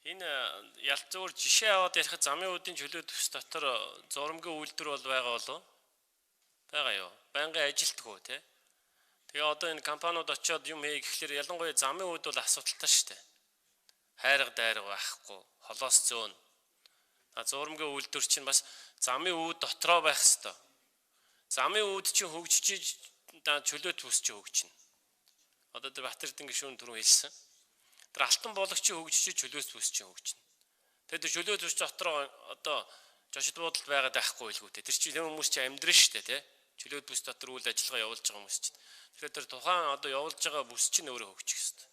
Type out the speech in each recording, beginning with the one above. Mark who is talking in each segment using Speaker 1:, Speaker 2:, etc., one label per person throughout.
Speaker 1: Энэ ялцуур жишээ аваад ярих замын үүдийн чөлөө төс дотор зурмгийн үйлдвэр бол байгаа болов? Байгаа юу? Байнгын ажилтгүй тий. Тэгээ одоо энэ компаниуд очиод юм хий гэхлээр ялангуяа замын үүд бол асуудалтай шүү дээ. Хайрга дайрга байхгүй, холоос зөөн. Зурмгийн үйлдвэр чинь бас замын үүд дотроо байх ёстой. Замын үүд чинь хөгжиж чөлөө төс чинь хөгжинэ. Одоо тэр Батэрдэн гишүүн түрүү хэлсэн. Тэр алтан буулагчийн хөгжиж чөлөөс төс чинь хөгжинэ. Тэгээд тэр чөлөө төс дотроо одоо жошид буудалд байгаад байхгүй илгүүтэй. Тэр чинь хүмүүс чинь амьдрын шүү дээ тий. Чөлөө бүс дотор үйл ажиллагаа явуулж байгаа хүмүүс чинь. Тэгэхээр тэр тухайн одоо явуулж байгаа бүс чинь өөрөө хөгжих ёстой.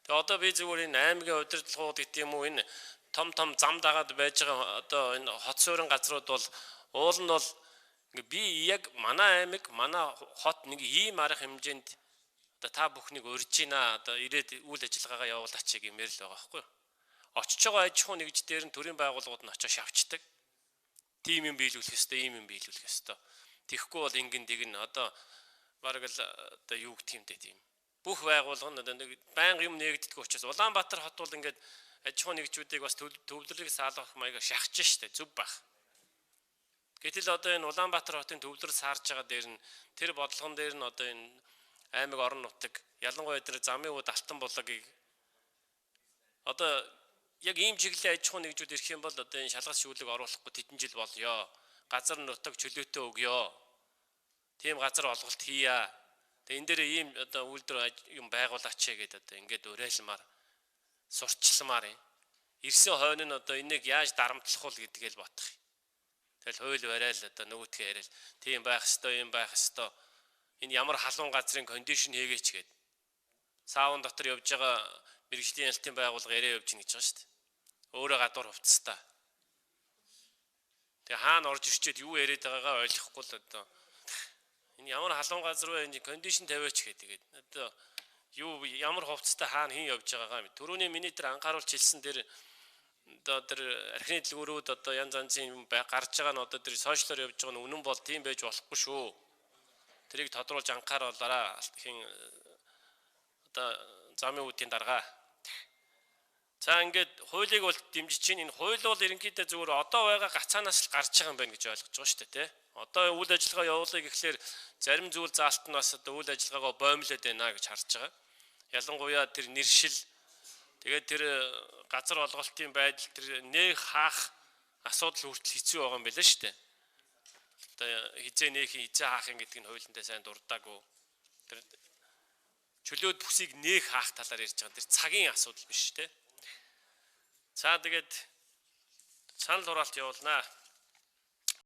Speaker 1: Тэгээ одоо би зүгээр энэ аймгийн удирдлагууд гэдэг юм уу энэ том зам дагаад байж байгаа одоо энэ хот суурин газрууд бол уул нь бол би яг манай аймаг манай хот нэг ийм арга хэмжээнд одоо та бүхнийг урьж гинэ одоо ирээд үйл ажиллагаагаа явуулаач гэмээр л байгаа байхгүй юу. Очиж байгаа аж ахуй нэгж дээр нь төрийн байгууллагууд нь очиж шавчдаг. Тим юм биелүүлэх ёстой, ийм юм биелүүлэх ёстой. Тэгэхгүй бол ингэн тэгнэ одоо бараг л одоо юу гэх юм бэ тийм. Бүх байгууллага нь одоо нэг байнга юм нээгддэг учраас Улаанбаатар хот бол ингээд аж ахуй нэгжүүдийг бас төвлөрийг саалгах маягаар шахаж штэ зүв бах. Гэтэл одоо энэ Улаанбаатар хотын төвлөр саарж байгаа дээр нь тэр бодлогон дээр нь одоо энэ аймаг орон нутаг ялангуяа тэр замын үүд алтан булгагийг одоо яг ийм чиглэлийн аж ахуй нэгжүүд ирэх юм бол одоо энэ шалгал шүүлэг оруулахгүй тэдэн жил болёо. Газар нутаг чөлөөтэй өгье. Тийм газар олголт хийя. Тэгээ энэ дээр ийм одоо үйлдвэр юм байгуулаач гэдэг одоо ингээд уриалмаар сурчилмаар юм. Ирсэн хойно нь одоо энийг яаж дарамтлах вэ гэдгээл бодох юм. Тэгэл хууль барайл одоо нөгөөтгөө яриад тийм байх ёстой, юм байх ёстой. Энэ ямар халуун газрын кондишн хийгээч гээд саавн дотор явж байгаа мэрэгжлийн ялтын байгууллага яриа явж гин гэж байгаа шүү дээ. Өөрөө гадуур хувцастай. Тэгээ хаана орж ирчээд юу яриад байгаагаа ойлгохгүй л одоо энэ ямар халуун газар вэ энэ кондишн тавиач гэдэг. Одоо юу ямар хувцастай хаана хэн явж байгаагаа түрүүний миний тэр анхааруулж хэлсэн дээр одоо тэр архины дэлгүүрүүд одоо янз янзын юм гарч байгаа нь одоо тэр сошиалор явж байгаа нь үнэн бол тийм байж болохгүй шүү. Тэрийг тодруулж анхааруулаарай. Хэн одоо замын үүдийн дарга. За ингээд хуулийг бол дэмжиж чинь энэ хууль бол ерөнхийдөө зүгээр одоо байгаа гацаанаас л гарч байгаа юм байна гэж ойлгож байгаа шүү дээ тий. Одоо үйл ажиллагаа явуулъя гэхлээр зарим зүйл заалт нь бас одоо үйл ажиллагаагаа боомлоод байна гэж харж байгаа. Ялангуяа тэр нэршил тэгээд тэр газар олголтын байдал тэр нэг хаах асуудал хүртэл хэцүү байгаа юм байна шүү дээ. Одоо хизээ нээх хизээ хаахын гэдэг нь хуулиндаа сайн дурдаагүй. Тэр чөлөөт бүсийг нээх хаах талаар ярьж байгаа. Тэр цагийн асуудал биш тий. За тэгээд санал хураалт явуулнаа.